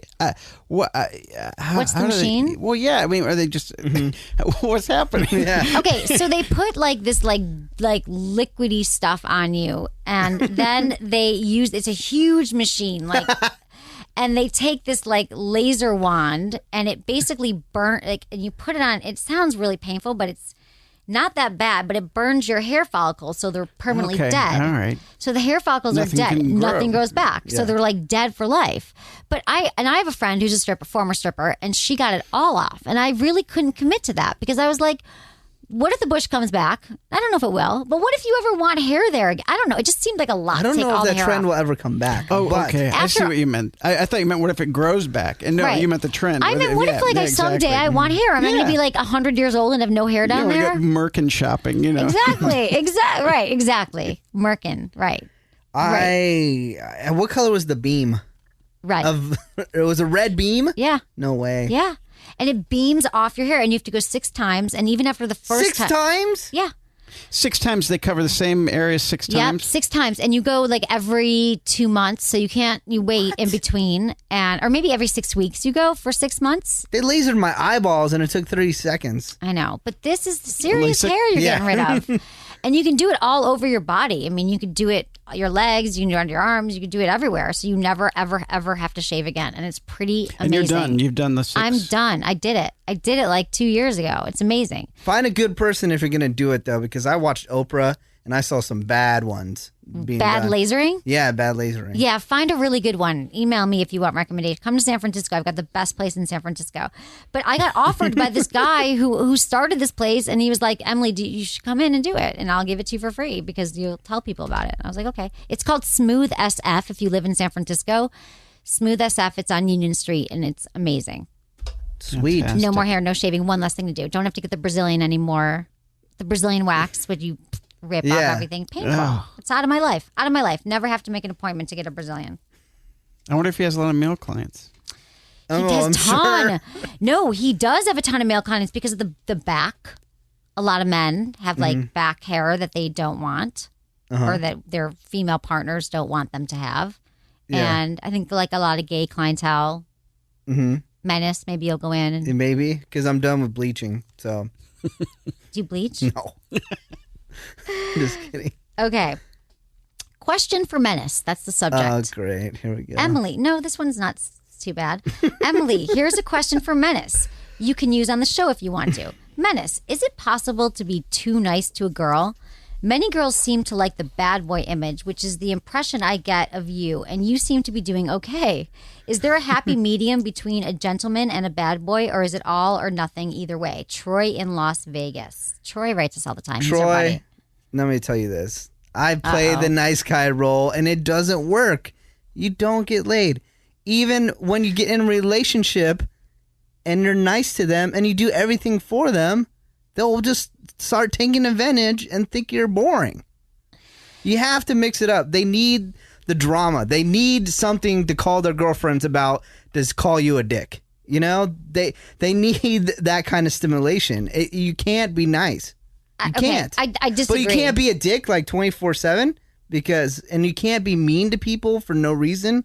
What's the machine? Well, yeah. I mean, are they just? What's happening? Yeah. Okay, so they put like this like liquidy stuff on you, and then they use it's a huge machine like. And they take this like laser wand, and it basically and you put it on. It sounds really painful, but it's not that bad. But it burns your hair follicles, so they're permanently dead. All right. So the hair follicles are dead. Nothing grows back. Yeah. So they're like dead for life. But I have a friend who's a former stripper, and she got it all off, and I really couldn't commit to that because I was like, what if the bush comes back? I don't know if it will, but what if you ever want hair there again? I don't know. It just seemed like a lot. I don't to take know all if the that hair trend off. will ever come back. Oh, okay. I see what you meant. I thought you meant what if it grows back? And no, right. You meant the trend. I meant what if someday I want hair? Am I going to be like 100 years old and have no hair down there? Go Merkin shopping, you know. Exactly. Right. Exactly. Merkin. Right. What color was the beam? Right. It was a red beam? Yeah. No way. Yeah. And it beams off your hair, and you have to go 6 times. And even after the first 6 times? Yeah. 6 times they cover the same area 6 times? Yep, 6 times. And you go like every 2 months. So you wait in between. Or maybe every 6 weeks you go for 6 months. They lasered my eyeballs and it took 30 seconds. I know. But this is the serious hair you're getting rid of. And you can do it all over your body. I mean, you could do it your legs, you can do it under your arms, you can do it everywhere. So you never, ever, ever have to shave again. And it's pretty amazing. And you're done. You've done the 6. I'm done. I did it. I did it like 2 years ago. It's amazing. Find a good person if you're going to do it, though, because I watched Oprah and I saw some bad ones. Bad lasering? Yeah, bad lasering. Yeah, find a really good one. Email me if you want recommendations. Come to San Francisco. I've got the best place in San Francisco. But I got offered by this guy who started this place, and he was like, Emily, you should come in and do it, and I'll give it to you for free because you'll tell people about it. I was like, okay. It's called Smooth SF if you live in San Francisco. Smooth SF, it's on Union Street, and it's amazing. Sweet. Fantastic. No more hair, no shaving. One less thing to do. Don't have to get the Brazilian anymore. The Brazilian wax, would you rip off everything? Painful. Ugh. It's out of my life. Out of my life. Never have to make an appointment to get a Brazilian. I wonder if he has a lot of male clients. He does I'm a ton. sure. No, he does have a ton of male clients because of the back. A lot of men have like back hair that they don't want or that their female partners don't want them to have. Yeah. And I think like a lot of gay clientele, Menace, maybe you'll go in. And, Maybe, because I'm done with bleaching, so. do you bleach? No. Just kidding. Okay. Question for Menace. That's the subject. Oh, great. Here we go. Emily. No, this one's not too bad. Emily, here's a question for Menace. You can use on the show if you want to. Menace, is it possible to be too nice to a girl? Many girls seem to like the bad boy image, which is the impression I get of you, and you seem to be doing okay. Is there a happy medium between a gentleman and a bad boy, or is it all or nothing either way? Troy in Las Vegas. Troy writes us all the time. He's our Troy, buddy. let me tell you this. I play the nice guy role, and it doesn't work. You don't get laid. Even when you get in a relationship and you're nice to them and you do everything for them, they'll just start taking advantage and think you're boring. You have to mix it up. They need the drama. They need something to call their girlfriends about to call you a dick. You know, they need that kind of stimulation. You can't be nice. You can't. I disagree. But you can't be a dick like 24/7 and you can't be mean to people for no reason,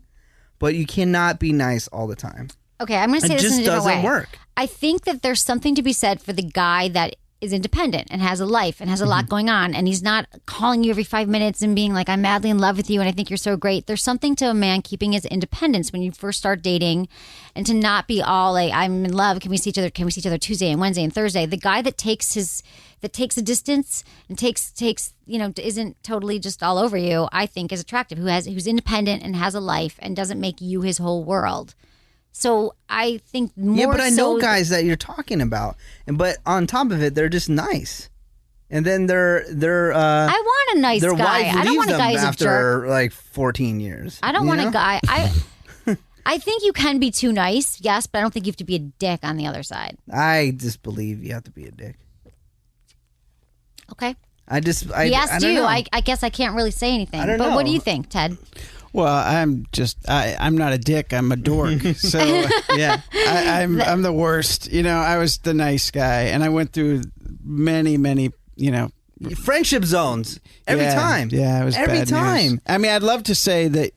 but you cannot be nice all the time. Okay, I'm going to say this in a different way. It just doesn't work. I think that there's something to be said for the guy that is independent and has a life and has a lot going on, and he's not calling you every 5 minutes and being like, I'm madly in love with you and I think you're so great. There's something to a man keeping his independence when you first start dating, and to not be all like, I'm in love, can we see each other Tuesday and Wednesday and Thursday. The guy that takes a distance and takes isn't totally just all over you, I think is attractive, who's independent and has a life and doesn't make you his whole world. So I think more. Yeah, but I know guys that you're talking about, but on top of it, they're just nice, and then they're. I want a nice their guy. wife I don't leaves want a them guy who's a after jerk. like 14 years. I don't want a guy. I think you can be too nice, yes, but I don't think you have to be a dick on the other side. I just believe you have to be a dick. Okay. He asked you. I guess I can't really say anything. I don't but know. what do you think, Ted? Well, I'm not a dick. I'm a dork. So yeah, I'm the worst. You know, I was the nice guy, and I went through many, friendship zones every time. Yeah, it was every bad time. News. I mean, I'd love to say that,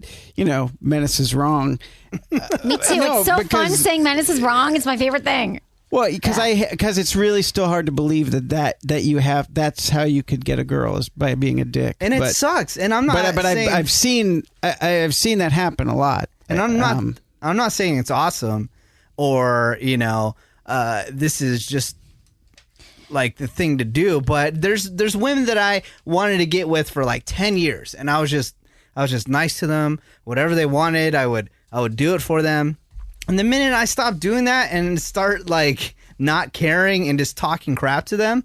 Menace is wrong. Me too. It's so fun saying Menace is wrong. It's my favorite thing. Well, because it's really still hard to believe that you have, that's how you could get a girl, is by being a dick, and it sucks. And I'm not. But saying, I've seen that happen a lot, and I'm not saying it's awesome, or this is just like the thing to do. But there's women that I wanted to get with for like 10 years, and I was just nice to them. Whatever they wanted, I would do it for them. And the minute I stop doing that and start like not caring and just talking crap to them,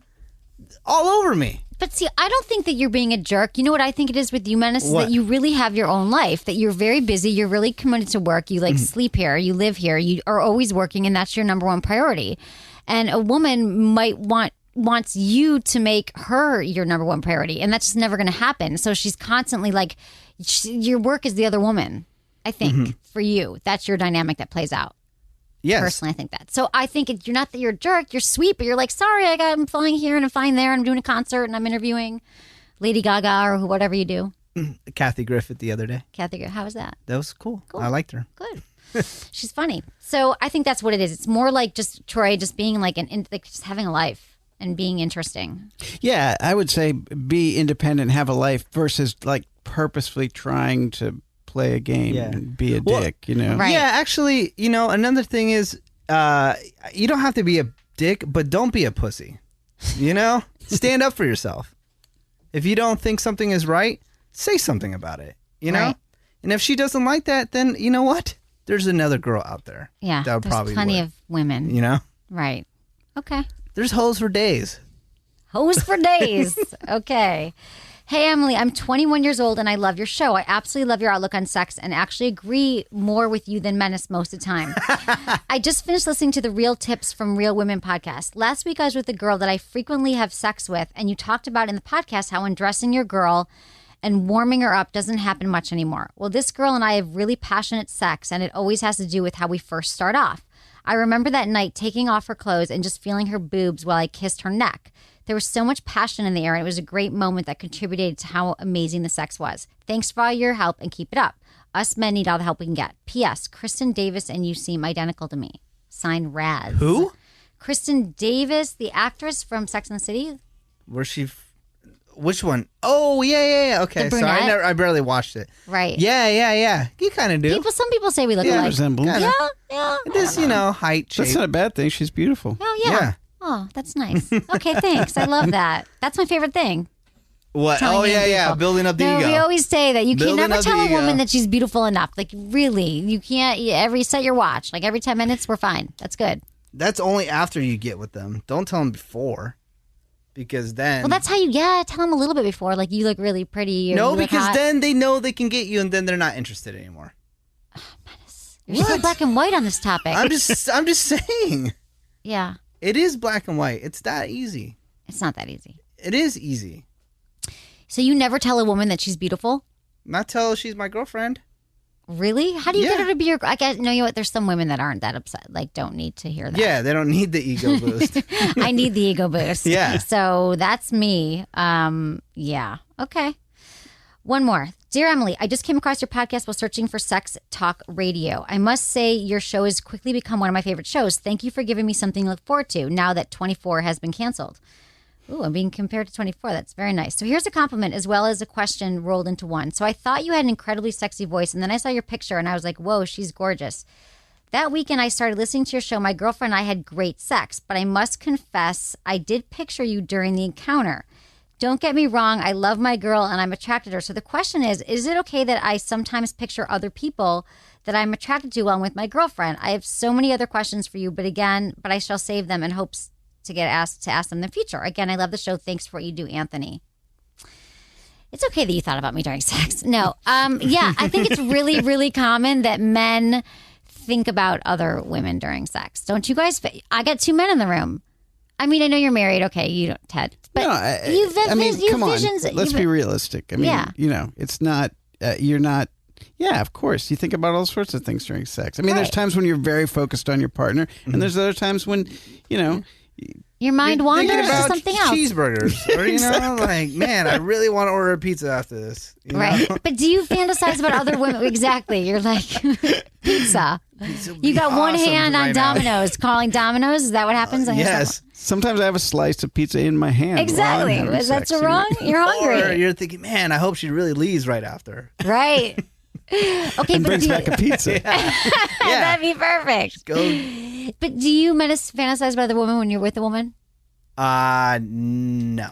all over me. But see, I don't think that you're being a jerk. You know what I think it is with you, Menace? Is that you really have your own life, that you're very busy, you're really committed to work, you sleep here, you live here, you are always working, and that's your number one priority. And a woman might wants you to make her your number one priority, and that's just never going to happen. So she's constantly like, your work is the other woman. I think for you, that's your dynamic that plays out. Yes. Personally, I think that. So I think you're not that you're a jerk. You're sweet, but you're like, sorry, I'm flying here and I'm flying there and I'm doing a concert and I'm interviewing Lady Gaga or whatever you do. Kathy Griffith the other day. Kathy, how was that? That was cool. I liked her. Good. She's funny. So I think that's what it is. It's more like just Troy, just being like just having a life and being interesting. Yeah, I would say be independent, have a life versus like purposefully trying to play a game and be a dick, you know? Right. Yeah, actually, you know, another thing is you don't have to be a dick, but don't be a pussy. You know? Stand up for yourself. If you don't think something is right, say something about it, you know? Right. And if she doesn't like that, then you know what? There's another girl out there. Yeah, that there's probably plenty would, of women. you know? Right. Okay. There's hoes for days. Hoes for days. Okay. Hey, Emily, I'm 21 years old and I love your show. I absolutely love your outlook on sex and actually agree more with you than Menace most of the time. I just finished listening to the Real Tips from Real Women podcast. Last week, I was with a girl that I frequently have sex with, and you talked about in the podcast how undressing your girl and warming her up doesn't happen much anymore. Well, this girl and I have really passionate sex, and it always has to do with how we first start off. I remember that night taking off her clothes and just feeling her boobs while I kissed her neck. There was so much passion in the air, and it was a great moment that contributed to how amazing the sex was. Thanks for all your help, and keep it up. Us men need all the help we can get. P.S. Kristen Davis and you seem identical to me. Signed, Raz. Who? Kristen Davis, the actress from Sex and the City. Where's she? Which one? Oh, yeah. Okay, The sorry, brunette? I barely watched it. Right. Yeah. You kind of do. Some people say we look Yeah, alike. resemblance. Yeah. This, you know, height, shape. That's not a bad thing. She's beautiful. Oh, yeah. Oh, that's nice. Okay, thanks. I love that. That's my favorite thing. What? Telling Oh, you yeah. beautiful. Building up the No, ego. we always say that you can Building never up the tell a ego. woman that she's beautiful enough. Like, really, you can't. Set your watch. Like, every 10 minutes, we're fine. That's good. That's only after you get with them. Don't tell them before. Because then... Well, that's how you, tell them a little bit before. Like, you look really pretty. Or No, you look because hot. then they know they can get you, and then they're not interested anymore. You're so black and white on this topic. I'm just saying. Yeah. It is black and white. It's that easy. It's not that easy. It is easy. So you never tell a woman that she's beautiful? Not tell she's my girlfriend. Really? How do you get her to be your... I guess, no, you know what? There's some women that aren't that upset. Like, don't need to hear that. Yeah, they don't need the ego boost. I need the ego boost. Yeah. So that's me. Yeah. Okay. One more. Dear Emily, I just came across your podcast while searching for sex talk radio. I must say your show has quickly become one of my favorite shows. Thank you for giving me something to look forward to now that 24 has been canceled. Ooh, I'm being compared to 24. That's very nice. So here's a compliment as well as a question rolled into one. So I thought you had an incredibly sexy voice, and then I saw your picture and I was like, whoa, she's gorgeous. That weekend I started listening to your show. My girlfriend and I had great sex, but I must confess I did picture you during the encounter. Don't get me wrong, I love my girl and I'm attracted to her. So the question is it okay that I sometimes picture other people that I'm attracted to while I'm with my girlfriend? I have so many other questions for you, but I shall save them in hopes to ask them in the future. Again, I love the show. Thanks for what you do, Anthony. It's okay that you thought about me during sex. No. I think it's really, really common that men think about other women during sex. Don't you guys? I got two men in the room. I mean, I know you're married. Okay, you don't, Ted. But No, you've come visions. on. Let's be realistic. I mean, it's not, you're not, of course. You think about all sorts of things during sex. I mean, there's times when you're very focused on your partner, and there's other times when, your mind wanders to something else. Cheeseburgers. Or, know, like, man, I really want to order a pizza after this. Right. But do you fantasize about other women? Exactly. You're like, pizza. You got one hand on Domino's, calling Domino's. Is that what happens? Yes. Sometimes I have a slice of pizza in my hand. Exactly. Is that so wrong? You're hungry. Or you're thinking, man, I hope she really leaves right after. Right. Okay, and brings back a pizza. That'd be perfect. But do you fantasize about the woman when you're with a woman? No.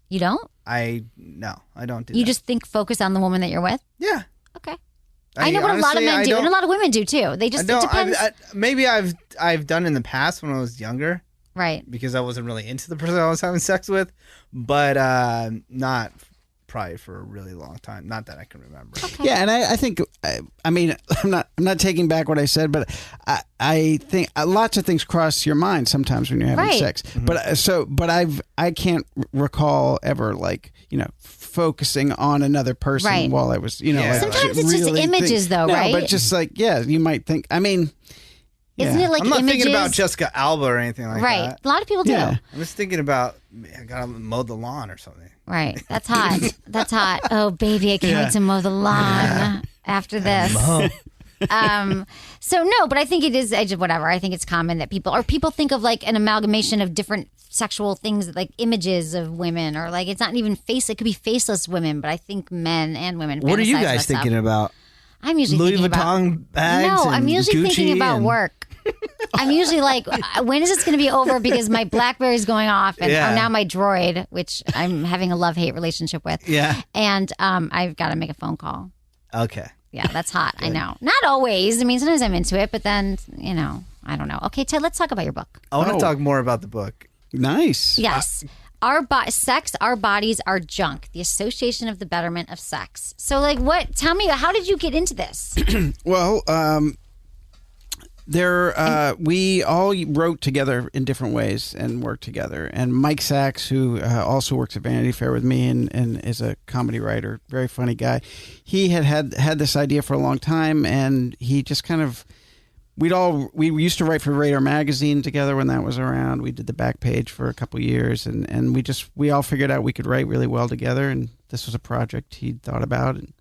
You don't? I don't do that. You just focus on the woman that you're with? Yeah. Okay. I know what a lot of men do, and a lot of women do too. They just, it depends. Maybe I've done in the past when I was younger. Right. Because I wasn't really into the person I was having sex with, but not probably for a really long time. Not that I can remember. Okay. Yeah, and I think, I mean, I'm not taking back what I said, but I think lots of things cross your mind sometimes when you're having sex. Mm-hmm. But I can't recall ever focusing on another person while I was, Sometimes it's just images, though, right? But just you might think. I mean, isn't it like I'm not images? thinking about Jessica Alba or anything like that. Right. A lot of people do. I'm just thinking about I gotta mow the lawn or something. Right. That's hot. That's hot. Oh, baby, I can't wait to mow the lawn after this. So no, but I think it is whatever. I think it's common that people think of like an amalgamation of different sexual things, like images of women, or like it's not even face. It could be faceless women, but I think men and women. What are you fantasize guys about thinking about? I'm usually Louis thinking Vuitton about bags. No, I'm usually Gucci thinking about and... work. I'm usually like, when is this going to be over? Because my BlackBerry's going off, and now my Droid, which I'm having a love-hate relationship with. Yeah. And I've got to make a phone call. Okay. Yeah, that's hot. I know. Not always. I mean, sometimes I'm into it, but then, I don't know. Okay, Ted, let's talk about your book. I want to talk more about the book. Nice. Yes. Our bodies are junk. The Association of the Betterment of Sex. So, tell me, how did you get into this? Well, we all wrote together in different ways and worked together. And Mike Sachs, who also works at Vanity Fair with me and is a comedy writer, very funny guy, he had this idea for a long time, and he just kind of we used to write for Radar magazine together when that was around. We did the back page for a couple years, and we all figured out we could write really well together, and this was a project he'd thought about, and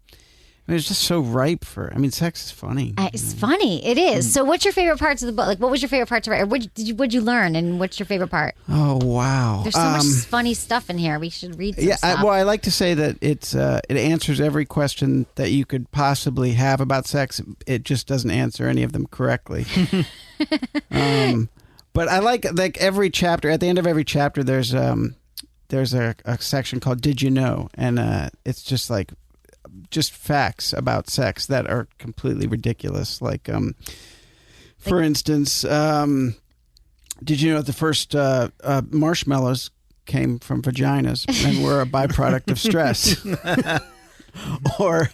it was just so ripe for. I mean, sex is funny. It's funny. It is. So, what's your favorite parts of the book? Like, what was your favorite part to write? Or what'd you learn? And what's your favorite part? Oh wow! There's so much funny stuff in here. We should read some stuff. I like to say that it answers every question that you could possibly have about sex. It just doesn't answer any of them correctly. But I like every chapter. At the end of every chapter, there's a section called "Did You Know?" and it's just facts about sex that are completely ridiculous. For instance, did you know that the first marshmallows came from vaginas and were a byproduct of stress? or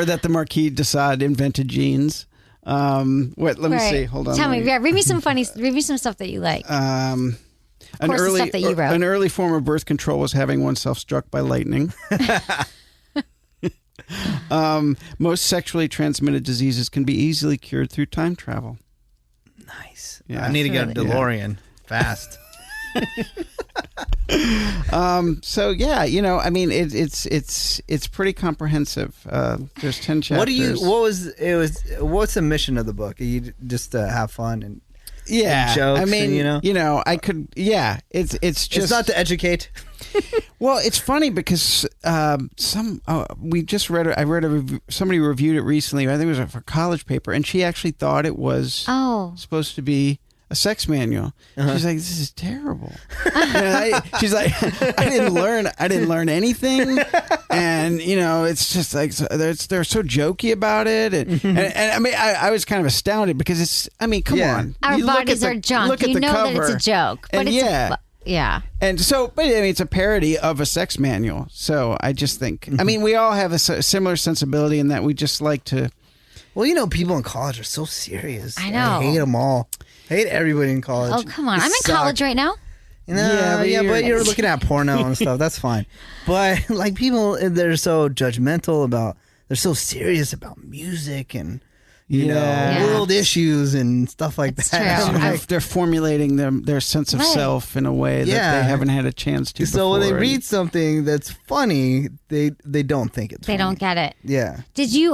that the Marquis de Sade invented jeans. Let me see. Hold on. Tell me. Yeah, read me some stuff that you like. Stuff that you wrote. An early form of birth control was having oneself struck by lightning. Most sexually transmitted diseases can be easily cured through time travel. Nice. Yeah. I need to get a DeLorean fast. So yeah, I mean, it's pretty comprehensive. There's 10 chapters. What's the mission of the book? You just have fun and I jokes, mean, and, I could. Yeah, it's just. It's not to educate. Well, it's funny because we just read. I read a review, somebody reviewed it recently. I think it was for a college paper, and she actually thought it was supposed to be a sex manual. She's like, "This is terrible." She's like, "I didn't learn anything," and it's just like they're so jokey about it, and I mean, I was kind of astounded because it's. I mean, come on, our bodies are junk. Look at the cover, that it's a joke, but yeah. And so, but I mean, it's a parody of a sex manual. So I just think, I mean, we all have a similar sensibility in that we just like to. Well, people in college are so serious. I know. I hate them all. I hate everybody in college. Oh, come on. I'm in college right now. But you're looking at porno and stuff. That's fine. But people, they're so judgmental they're so serious about music and world issues and stuff like that. True. They're formulating their sense of self in a way that they haven't had a chance to. So when they read something that's funny, they don't think it's funny. They don't get it. Yeah.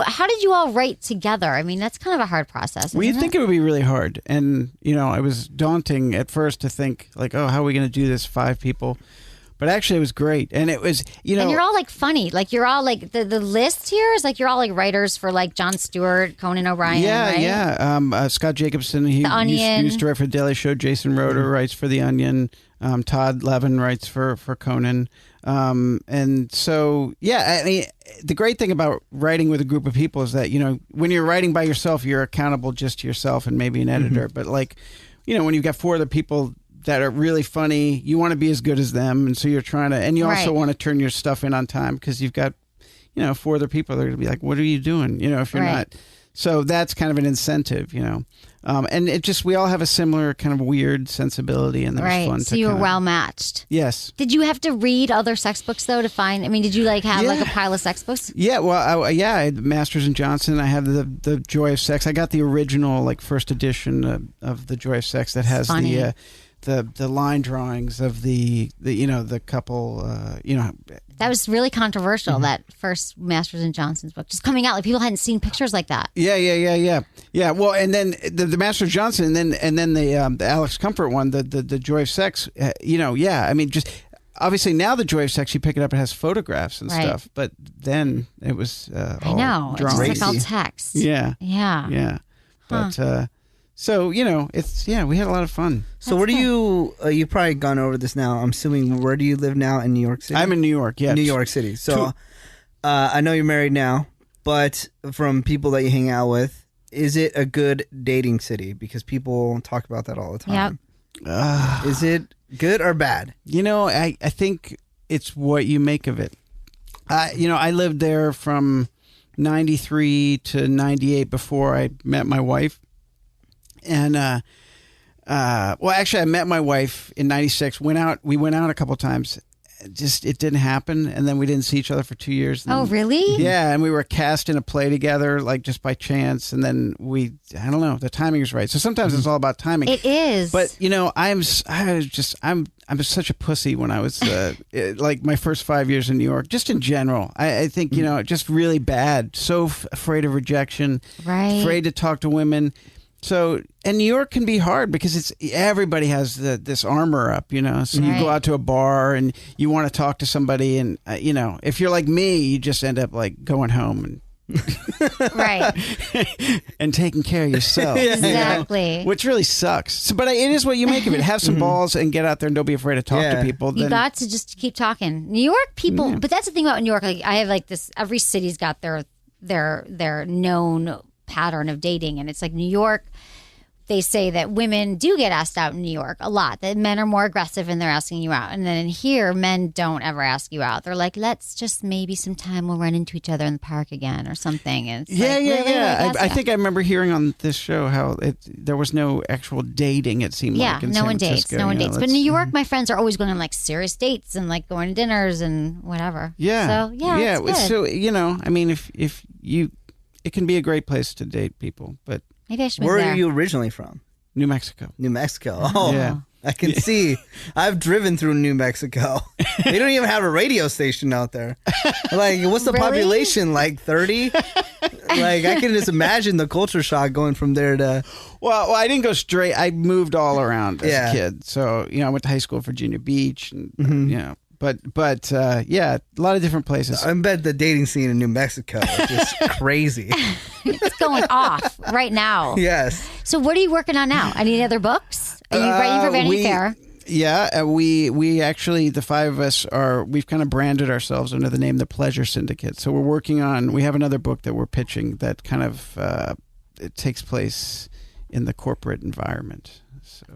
How did you all write together? I mean, that's kind of a hard process. We think it would be really hard, and it was daunting at first to think how are we going to do this 5 people? But actually, it was great, and it was And you're all funny, you're all the list here is you're all writers for Jon Stewart, Conan O'Brien. Yeah. Scott Jacobson, he used to write for the Daily Show. Jason Roeder writes for The Onion. Todd Levin writes for Conan. And so I mean, the great thing about writing with a group of people is that when you're writing by yourself, you're accountable just to yourself and maybe an editor. But when you've got 4 other people that are really funny. You want to be as good as them, and so you're trying to, and you also want to turn your stuff in on time because you've got, 4 other people that are going to be like, "What are you doing?" If you're not. So that's kind of an incentive, and it just, we all have a similar kind of weird sensibility, and that was fun. So you were well matched. Yes. Did you have to read other sex books though to find? I mean, did you have like a pile of sex books? Yeah. Well, I had Masters and Johnson. I have the Joy of Sex. I got the original first edition of the Joy of Sex that has the line drawings of the couple. That was really controversial. That first Masters and Johnson's book just coming out, people hadn't seen pictures like that. Yeah. Well, and then the Master Johnson, and then the Alex Comfort one, the Joy of Sex. I mean, just obviously now the Joy of Sex, you pick it up, it has photographs and stuff. But then it was I know, it's just all text. Yeah. But so it's we had a lot of fun. So where do you? You've probably gone over this now. I'm assuming, where do you live now in New York City? I'm in New York. Yeah, New York City. So I know you're married now, but from people that you hang out with, is it a good dating city? Because people talk about that all the time. Yep. Is it good or bad? I think it's what you make of it. I lived there from 93 to 98 before I met my wife. And, actually, I met my wife in 96, we went out a couple times. It didn't happen. And then we didn't see each other for 2 years. Oh, really? Yeah. And we were cast in a play together, just by chance. And then I don't know, the timing is right. So sometimes it's all about timing. It is. But, I'm such a pussy when I was, my first 5 years in New York, just in general. I think, just really bad. So afraid of rejection. Right. Afraid to talk to women. So, and New York can be hard because everybody has this armor up, So you go out to a bar and you want to talk to somebody, and if you're like me, you just end up going home and taking care of yourself. Exactly. Which really sucks. So, but it is what you make of it. Have some balls and get out there and don't be afraid to talk to people. You got to just keep talking. New York people, but that's the thing about New York. I have this. Every city's got their known pattern of dating, and it's like New York, they say that women do get asked out in New York a lot, that men are more aggressive and they're asking you out, and then here men don't ever ask you out. They're like, let's just maybe sometime we'll run into each other in the park again or something. And it's I think I remember hearing on this show how there was no actual dating, it seemed like in no San one Francisco, dates but New York, my friends are always going on serious dates and going to dinners and whatever. It's good. So I mean, if you, it can be a great place to date people, but maybe I should move Where there. are you originally from? New Mexico. New Mexico. Oh, yeah. I can see. I've driven through New Mexico. They don't even have a radio station out there. What's the population? 30? I can just imagine the culture shock going from there to... Well, I didn't go straight. I moved all around as a kid. So, I went to high school at Virginia Beach and, But a lot of different places. I bet the dating scene in New Mexico is just crazy. It's going off right now. Yes. So what are you working on now? Any other books? Are you writing for Vanity Fair? Yeah, we actually, the five of us we've kind of branded ourselves under the name The Pleasure Syndicate. So we have another book that we're pitching that kind of, it takes place in the corporate environment.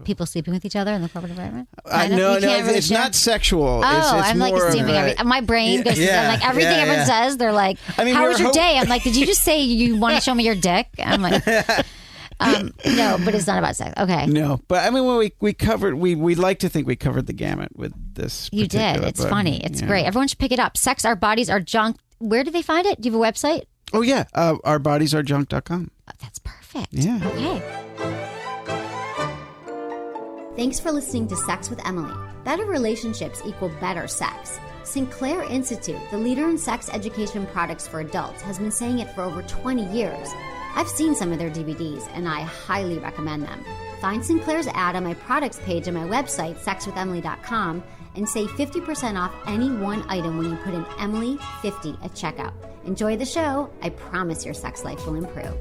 People sleeping with each other in the corporate environment? No, it's not sexual. Oh, it's I'm assuming everything. My brain goes to everything everyone says. They're like, how was your day? I'm like, did you just say you want to show me your dick? I'm like, no, but it's not about sex. Okay. No, but I mean, when we covered, we like to think we covered the gamut with this. You did. It's funny. It's great. Everyone should pick it up. Sex, Our Bodies Are Junk. Where do they find it? Do you have a website? Oh, yeah. Ourbodiesarejunk.com. Oh, that's perfect. Yeah. Okay. Thanks for listening to Sex with Emily. Better relationships equal better sex. Sinclair Institute, the leader in sex education products for adults, has been saying it for over 20 years. I've seen some of their DVDs, and I highly recommend them. Find Sinclair's ad on my products page on my website, sexwithemily.com, and save 50% off any one item when you put in Emily50 at checkout. Enjoy the show. I promise your sex life will improve.